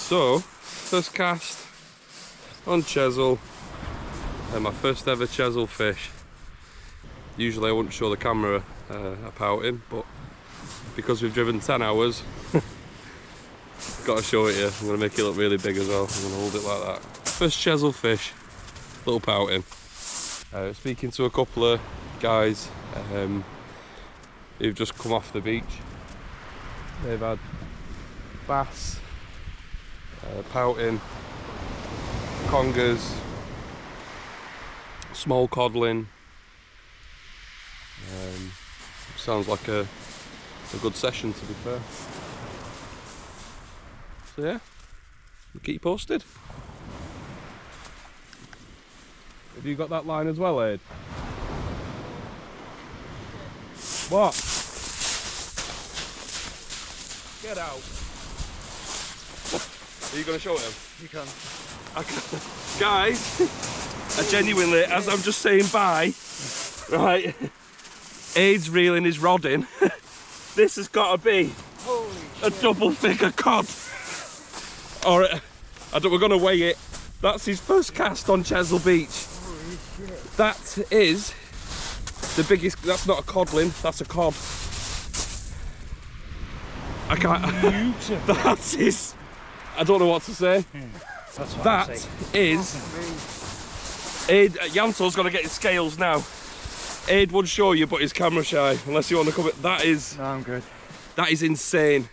So, first cast on Chesil, and my first ever Chesil fish. Usually I wouldn't show the camera a pouting, but because we've driven 10 hours, got to show it here. I'm going to make it look really big as well. I'm going to hold it like that. First Chesil fish, little pouting. Speaking to a couple of guys who've just come off the beach. They've had bass, pouting, congers, small codling. Sounds like a good session, to be fair. So yeah, we'll keep you posted. Have you got that line as well, Ed? What? Get out. Are you going to show him? You can. Guys, I genuinely, as I'm just saying bye, right, Aid's reeling his rod in. This has got to be a double figure cod. Or, we're going to weigh it. That's his first cast on Chesil Beach. That is the biggest, that's not a codling, that's a cod. I can't, that is, I don't know what to say. That's what that is, Aid, Yanto's got to get his scales now. Aid would show you, but he's camera shy, unless you want to come, that is, no, I'm good. That is insane.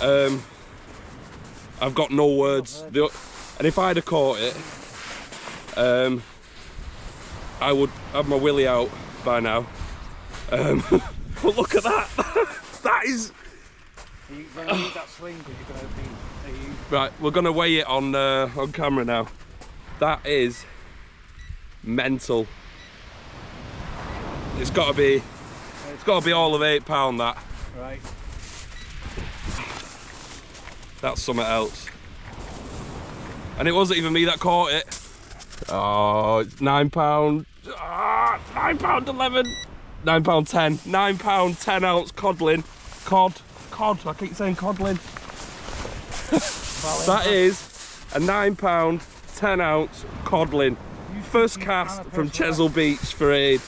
I've got no words. And if I'd have caught it, I would have my willy out by now. But look at that. That is... Are you going to need that sling? Because you're going to be... Right, we're going to weigh it on camera now. That is mental. It's got to be all of £8, that. Right. That's something else. And it wasn't even me that caught it. Oh, it's £9. £9.11. £9.10. £9 10 ounce codling. Cod. I keep saying codling. That is a £9 10 ounce codling. First cast from Chesil Beach for Aid.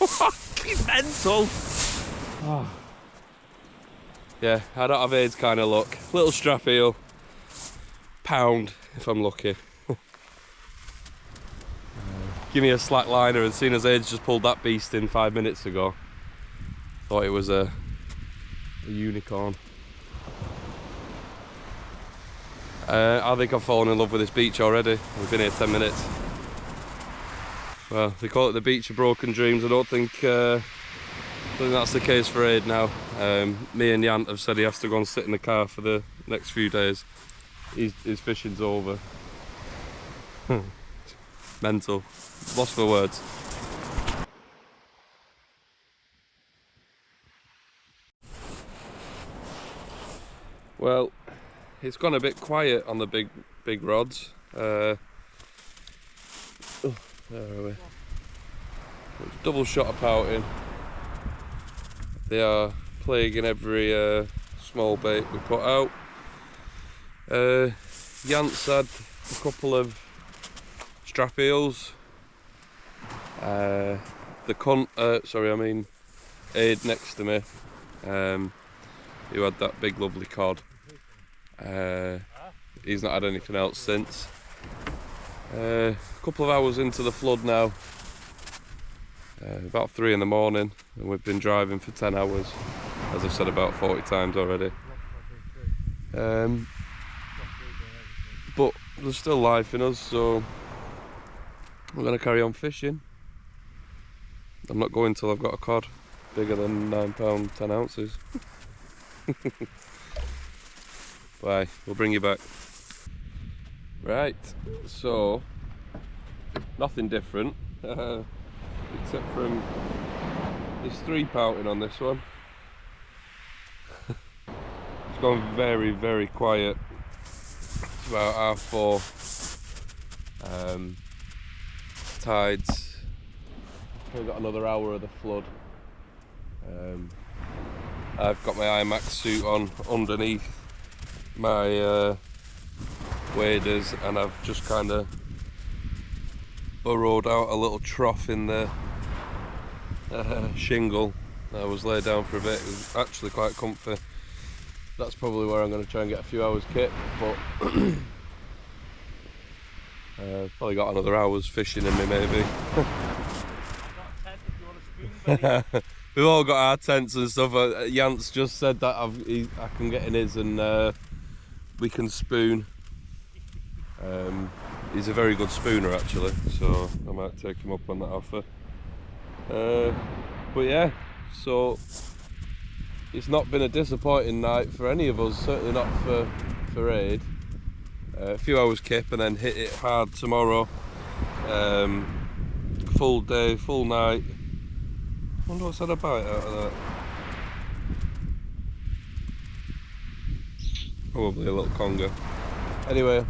Fucking mental. Oh. Yeah, I don't have Aid's kind of luck. Little strap eel. Pound if I'm lucky. Give me a slack liner, and seeing as Aid's just pulled that beast in 5 minutes ago, thought it was a unicorn. I think I've fallen in love with this beach already. We've been here 10 minutes. Well, they call it the beach of broken dreams. I don't think that's the case for Aid now. Me and Yant have said he has to go and sit in the car for the next few days. His fishing's over. Mental. Lost for words. Well, it's gone a bit quiet on the big rods. There are we. Double shot of pouting. They are plaguing every small bait we put out. Yant's had a couple of strap eels. Aid next to me, who had that big lovely cod. He's not had anything else since. A couple of hours into the flood now, about 3 in the morning, and we've been driving for 10 hours, as I've said about 40 times already. But there's still life in us, so we're going to carry on fishing. I'm not going till I've got a cod bigger than £9 10 ounces. Bye, we'll bring you back. Right, so nothing different, except from there's 3 pouting on this one. It's gone very, very quiet. It's about 4:30. Tides. We've got another hour of the flood. I've got my IMAX suit on underneath, my waders, and I've just kind of burrowed out a little trough in the shingle. I was laid down for a bit. It was actually quite comfy. That's probably where I'm going to try and get a few hours kit, but probably got another hour's fishing in me maybe. We've all got our tents and stuff. Jans just said that I can get in his and we can spoon. He's a very good spooner actually, so I might take him up on that offer. But yeah, so it's not been a disappointing night for any of us, certainly not for Aid. A few hours kip and then hit it hard tomorrow. Full day, full night. I wonder what's had a bite out of that. Probably a little conger. Anyway,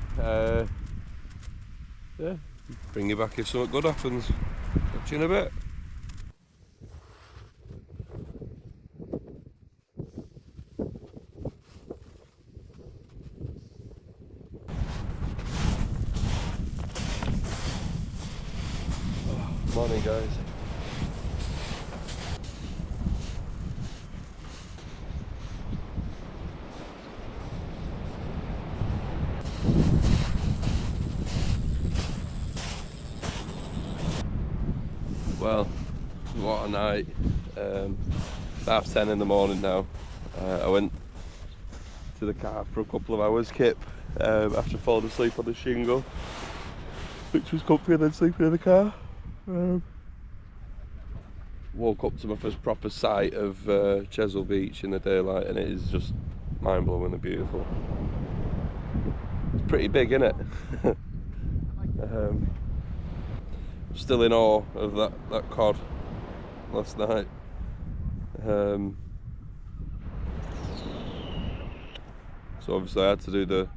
yeah, bring you back if something good happens. Catch you in a bit. Morning guys. Well, what a night. 10:30 in the morning now. I went to the car for a couple of hours kip after falling asleep on the shingle, which was comfy, and then sleeping in the car. Woke up to my first proper sight of Chesil Beach in the daylight, and it is just mind-blowingly beautiful. It's pretty big, isn't it? I'm still in awe of that cod last night. So obviously I had to do the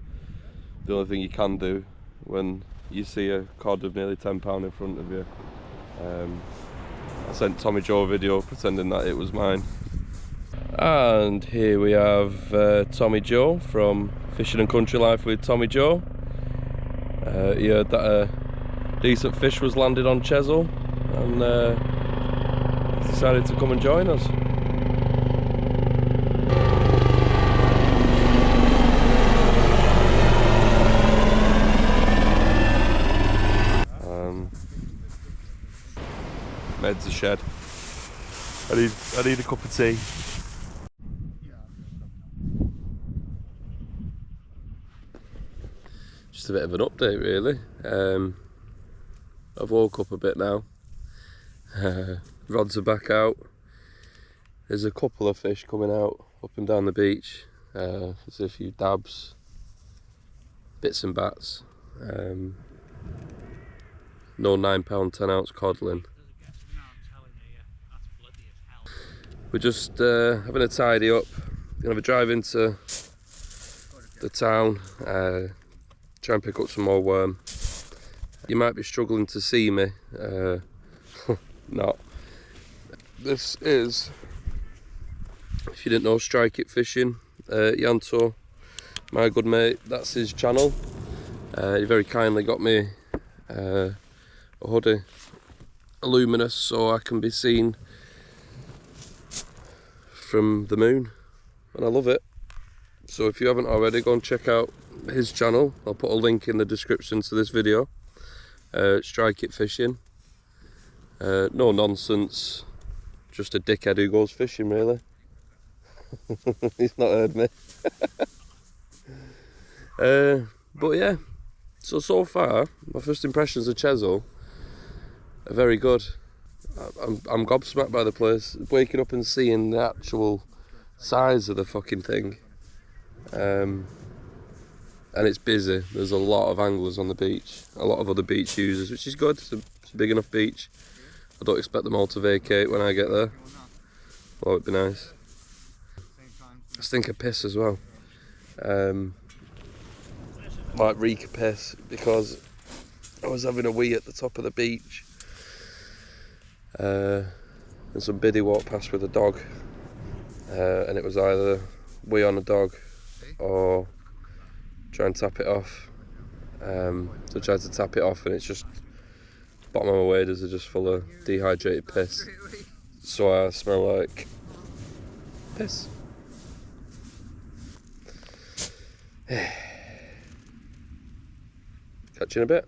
only thing you can do when you see a cod of nearly £10 in front of you. I sent Tommy Joe a video pretending that it was mine. And here we have Tommy Joe from Fishing and Country Life with Tommy Joe. He heard that a decent fish was landed on Chesil and decided to come and join us. Med's a shed. I need a cup of tea. Just a bit of an update really. I've woke up a bit now. Rods are back out. There's a couple of fish coming out up and down the beach. There's a few dabs, bits and bats. No £9 10-ounce codling. We're just having a tidy up. Gonna have a drive into the town, try and pick up some more worm. You might be struggling to see me. Not. This is, if you didn't know, Strike It Fishing. Yanto, my good mate, that's his channel. He very kindly got me a hoodie, a luminous, so I can be seen from the moon, and I love it. So if you haven't already, go and check out his channel. I'll put a link in the description to this video. Strike It Fishing. No nonsense, just a dickhead who goes fishing really. He's not heard me. But yeah, so far my first impressions of Chesil are very good. I'm gobsmacked by the place. Waking up and seeing the actual size of the fucking thing. And it's busy. There's a lot of anglers on the beach, a lot of other beach users, which is good. It's a big enough beach. I don't expect them all to vacate when I get there. Oh, it'd be nice. I stink of piss as well. Like reek of piss, because I was having a wee at the top of the beach. And some biddy walked past with a dog, and it was either wee on a dog or try and tap it off. So I tried to tap it off and it's just, bottom of my waders are just full of dehydrated piss. So I smell like piss. Catch you in a bit.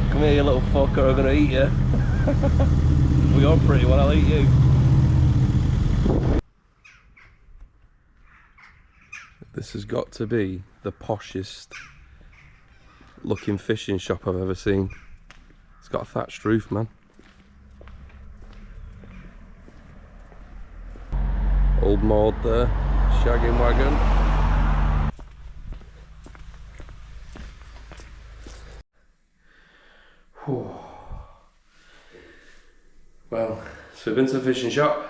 Come here, you little fucker, I'm gonna eat you. Well, you're pretty well, I'll eat you. This has got to be the poshest looking fishing shop I've ever seen. It's got a thatched roof, man. Old Maud there, shagging wagon. Whew. Well, so we've been to the fishing shop,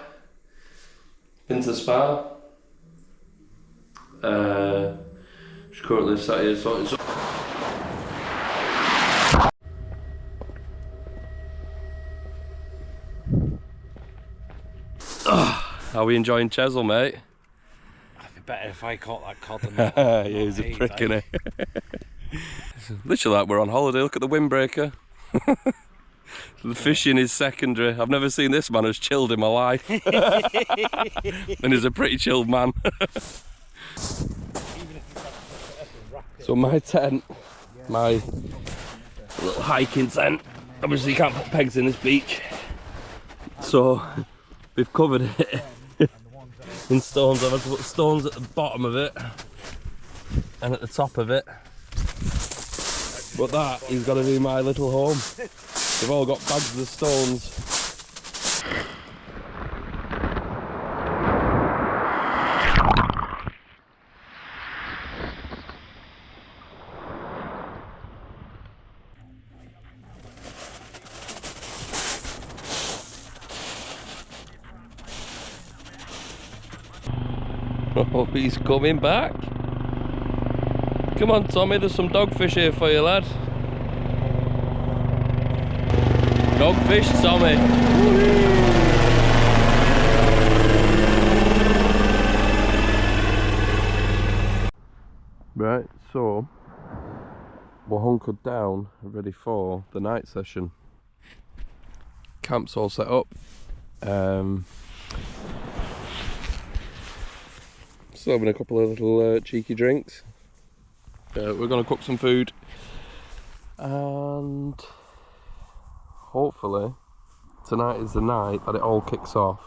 been to the spa. Just currently sat here sorting some. How are we enjoying Chesil, mate? It'd be better if I caught that cod than that. Yeah, he's a prick, innit? Literally like we're on holiday, look at the windbreaker. The fishing is secondary. I've never seen this man as chilled in my life. And he's a pretty chilled man. So my tent, my little hiking tent, obviously you can't put pegs in this beach. So we've covered it in stones. I've had to put stones at the bottom of it and at the top of it. But that is got to be my little home. They've all got bags of stones. Oh, he's coming back. Come on, Tommy, there's some dogfish here for you, lad. Dogfish, Tommy. Right, so we're hunkered down, ready for the night session. Camp's all set up. Still having a couple of little cheeky drinks. We're going to cook some food and hopefully tonight is the night that it all kicks off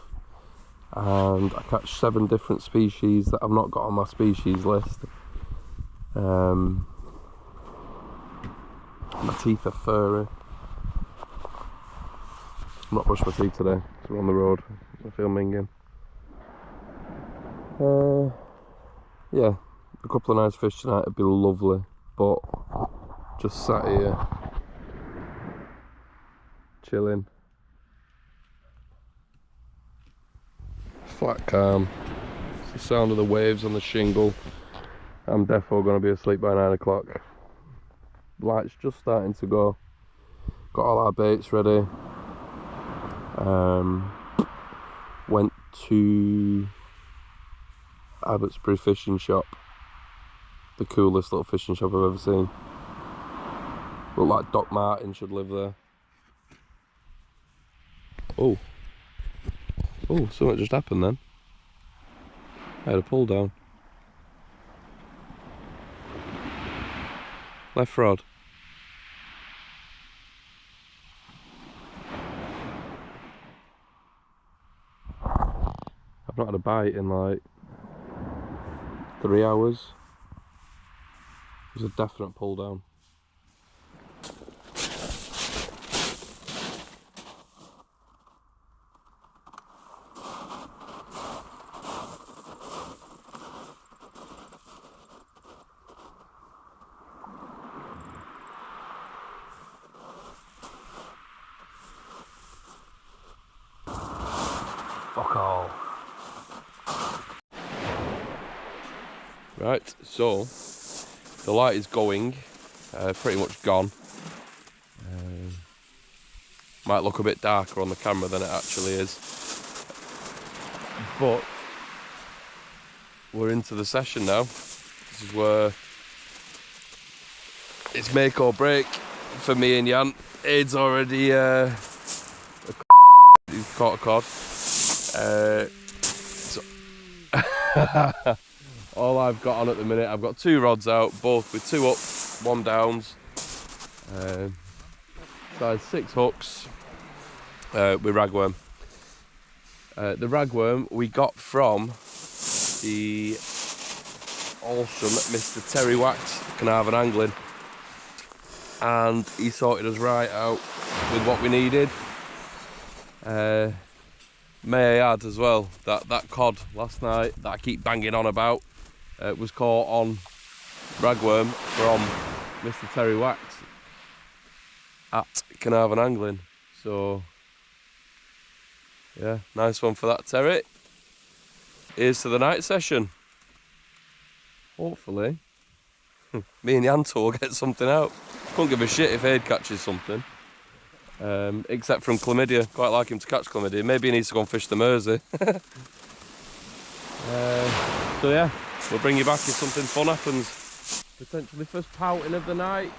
and I catch 7 different species that I've not got on my species list. My teeth are furry. I've not brushed my teeth today, so we're on the road. I feel minging. Yeah, a couple of nice fish tonight would be lovely, but just sat here chilling. Flat calm. It's the sound of the waves on the shingle. I'm defo going to be asleep by 9 o'clock. Light's just starting to go. Got all our baits ready. Went to Abbotsbury fishing shop. The coolest little fishing shop I've ever seen. Looked like Doc Martin should live there. Oh. Oh, something just happened then. I had a pull down. Left rod. I've not had a bite in like 3 hours. It was a definite pull down. Fuck all. Right, so the light is going, pretty much gone. Might look a bit darker on the camera than it actually is. But we're into the session now. This is where it's make or break for me and Jan. Aid's already he's caught a cod. So all I've got on at the minute, I've got 2 rods out, both with 2 up, 1 downs. Size 6 hooks with ragworm. The ragworm we got from the awesome Mr. Terry Wax, Carnarvon Angling, and he sorted us right out with what we needed. May I add as well that that cod last night that I keep banging on about was caught on ragworm from Mr. Terry Wax at Carnarvon Angling. So yeah, nice one for that, Terry. Here's to the night session. Hopefully me and Yanto will get something out. Couldn't give a shit if Aid catches something, except from chlamydia. Quite like him to catch chlamydia. Maybe he needs to go and fish the Mersey. So yeah, we'll bring you back if something fun happens. Potentially first pouting of the night.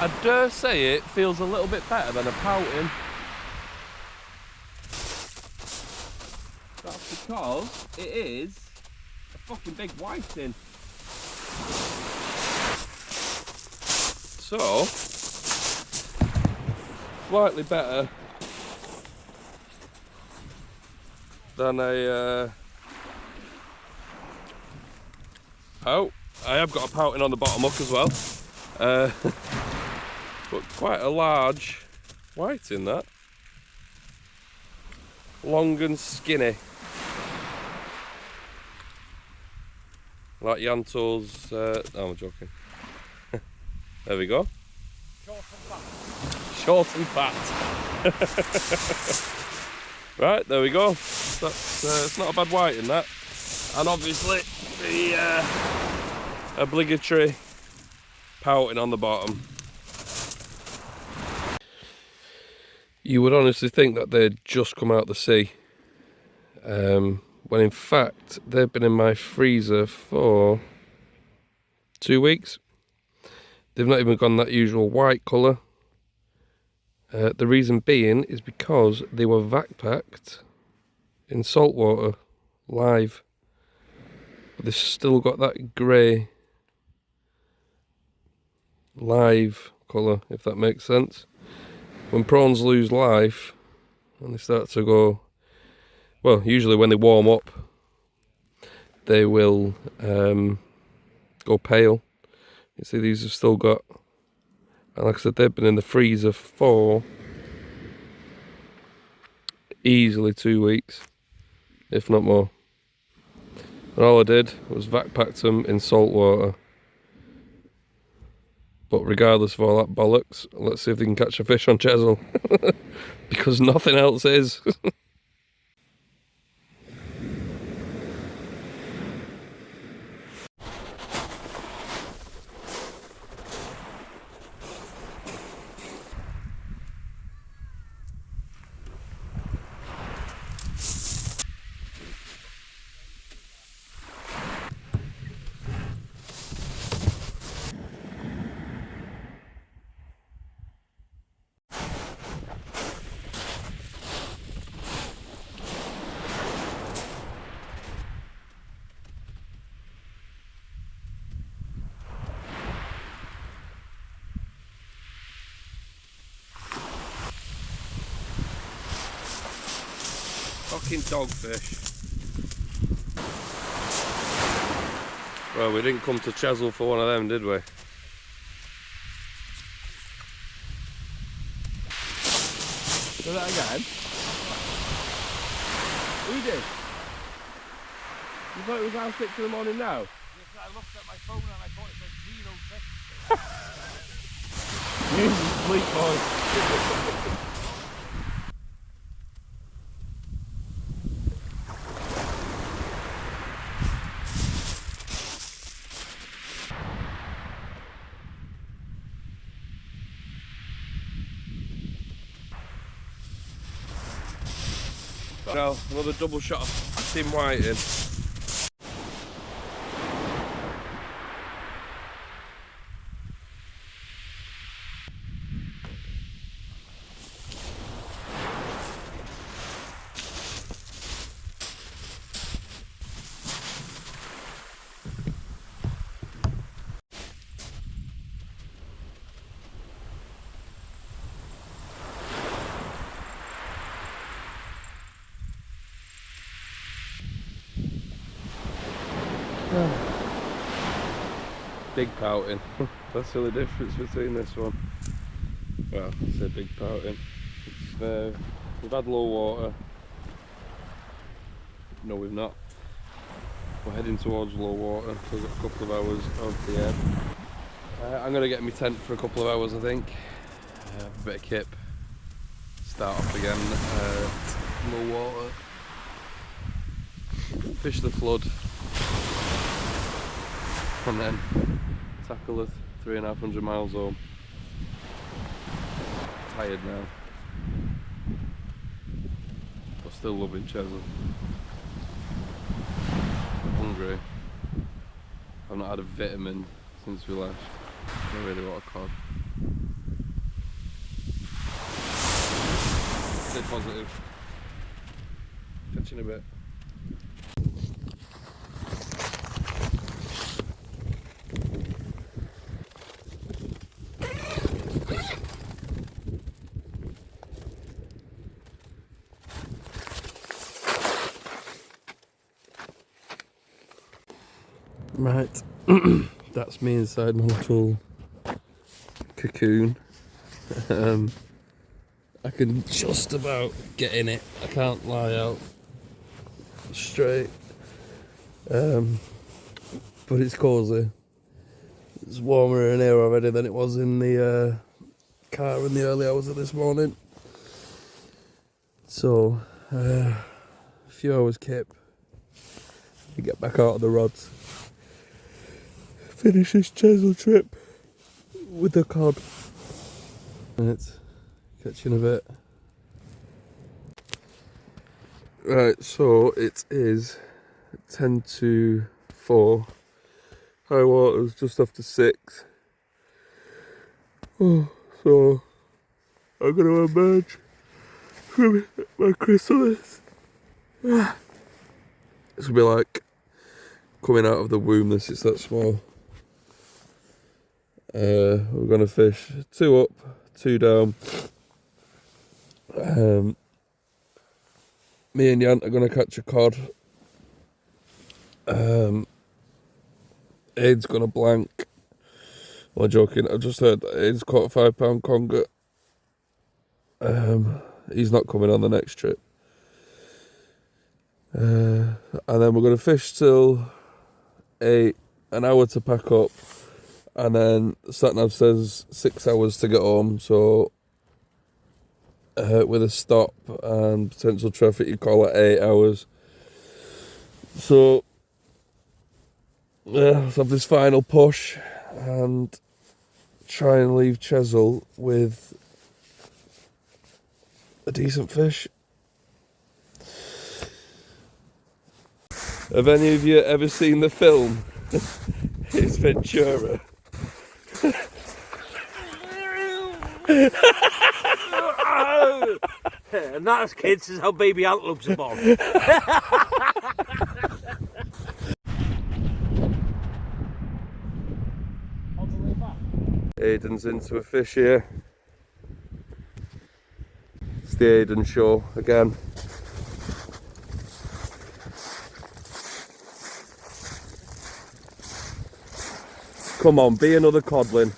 I dare say it feels a little bit better than a pouting. That's because it is a fucking big whiting. So, slightly better than a pout. I have got a pouting on the bottom hook as well. But quite a large whiting that. Long and skinny. Like Yanto's, no, I'm joking. There we go. Short and fat. Right, there we go. That's it's not a bad whiting that. And obviously the obligatory pouting on the bottom. You would honestly think that they'd just come out the sea, when in fact they've been in my freezer for 2 weeks. They've not even gone that usual white colour. The reason being is because they were vac packed in salt water live. But they've still got that grey live colour, if that makes sense. When prawns lose life and they start to go, well, usually when they warm up, they will go pale. You see, these have still got, and like I said, they've been in the freezer for easily 2 weeks, if not more. And all I did was vac packed them in salt water. But regardless of all that bollocks, let's see if they can catch a fish on Chesil. Because nothing else is. Fucking dogfish. Well, we didn't come to Chesil for one of them, did we? Do that again? Who did? You thought it was around 6 in the morning now? Yes, I looked at my phone and I thought it said 06. You sleep, boy. Now, another double shot of Tim Whiting. Big pouting. That's the only difference between this one. Well, I say big pouting. We've had low water. No, we've not. We're heading towards low water, so we've got a couple of hours of the ebb. I'm going to get my tent for a couple of hours, I think. A bit of kip. Start off again at low water. Fish the flood. And then tackle the 350 miles home. Tired now, but still loving Chesil. Hungry. I've not had a vitamin since we left. I really want a cod. Stay positive. Catch you in a bit. Right, that's me inside my little cocoon. I can just about get in it. I can't lie out straight. But it's cosy. It's warmer in here already than it was in the car in the early hours of this morning. So, a few hours kip. We get back out of the rods. Finish this Chesil trip with the cod. Right, catch you in a bit. Right, so it is 10 to 4. High water's just after 6. Oh, so I'm going to emerge from my chrysalis. It's going to be like coming out of the womb, this is that small. We're going to fish 2 up, 2 down. Me and Yant are going to catch a cod. Aid's going to blank. I'm joking, I just heard that Aid's caught a £5 conger. He's not coming on the next trip. And then we're going to fish till 8, an hour to pack up. And then Satnav says 6 hours to get home, so with a stop and potential traffic, you call it 8 hours. So, let's have this final push and try and leave Chesil with a decent fish. Have any of you ever seen the film? It's Ventura. And that as kids is how baby antelopes are born. Aiden's into a fish here. It's the Aiden show again. Come on, be another codlin.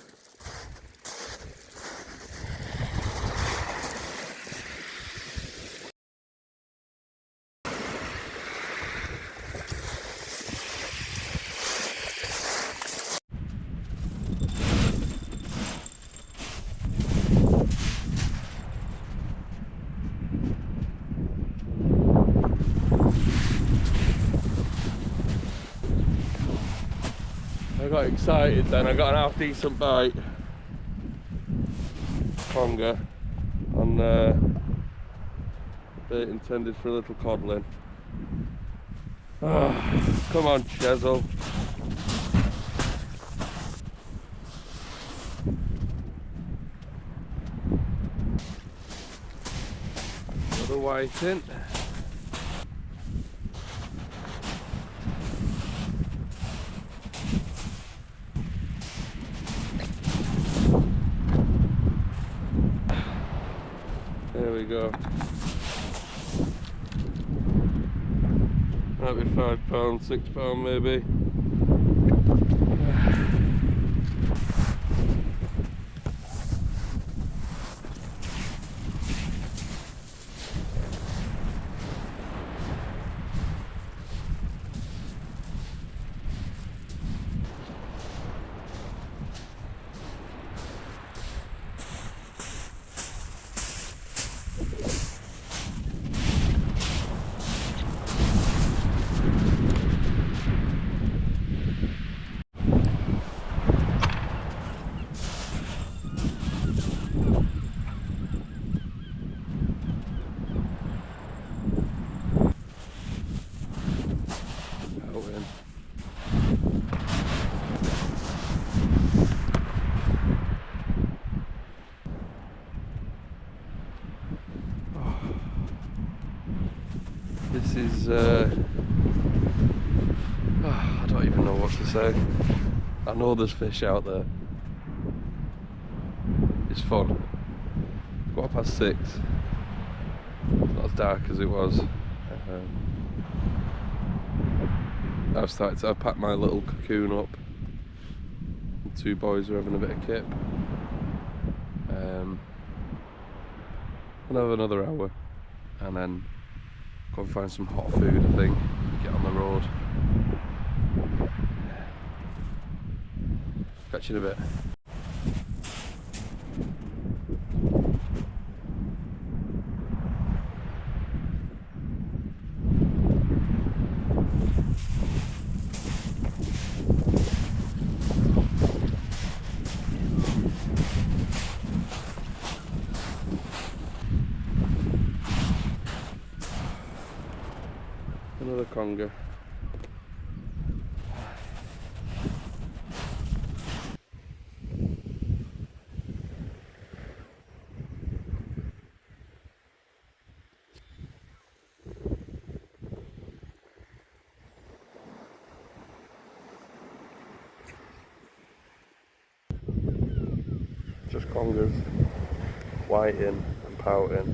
I got excited then, I got an half decent bite. Conger on Bait intended for a little codling. Oh, come on, Chesil. Another whiting. There we go. Might be £5, £6 maybe. This is, I don't even know what to say. I know there's fish out there. It's fun. 6:15. It's not as dark as it was. I've packed my little cocoon up. The two boys are having a bit of kip. I'll have another hour and then go and find some hot food, I think. Get on the road. Catch you in a bit. Another conger. Just congers, whiting and pouting.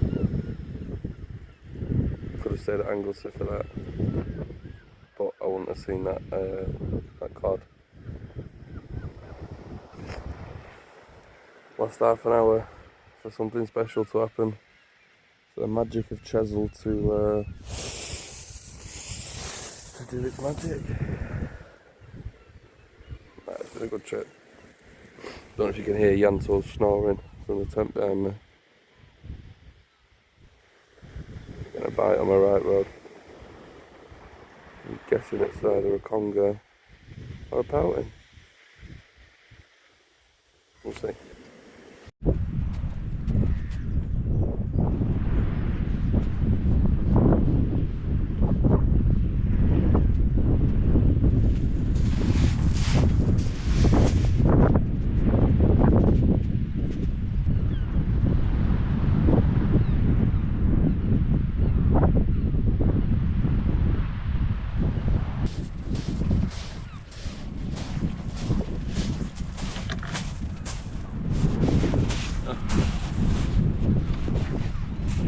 Could have stayed at Anglesey for that, but I wouldn't have seen that that cod. Last half an hour for something special to happen. For the magic of Chesil to do its magic. It's been a good trip. Don't know if you can hear Yanto snoring from the tent behind me. Getting a bite on my right rod. I'm guessing it's either a conger or a pouting. We'll see.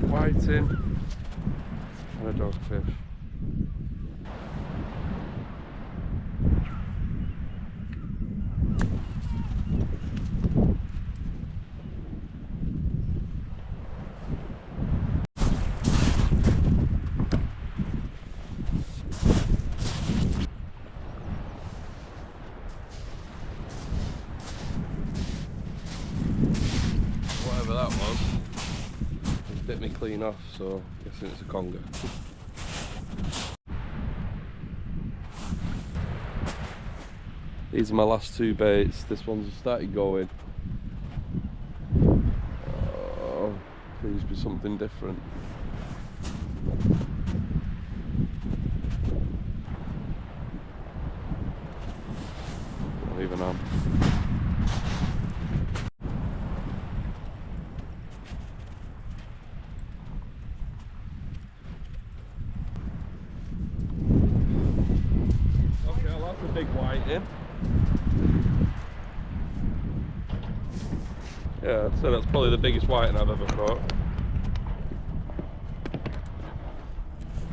Whiting and a dogfish. Whatever that was. Bit me clean off, so I'm guessing it's a conger. These are my last two baits. This one's started going. Oh, please be something different. Not even on. Okay, well, that's a big whiting. Yeah, I'd say that's probably the biggest whiting I've ever caught.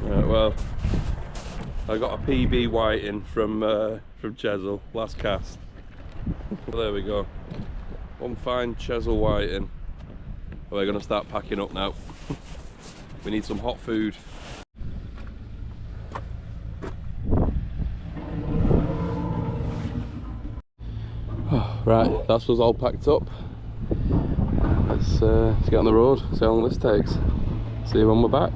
Right, well, I got a PB whiting from Chesil last cast. There we go. One fine Chesil whiting. We're going to start packing up now. We need some hot food. Right, that's us all packed up. Let's get on the road, see how long this takes. See you when we're back.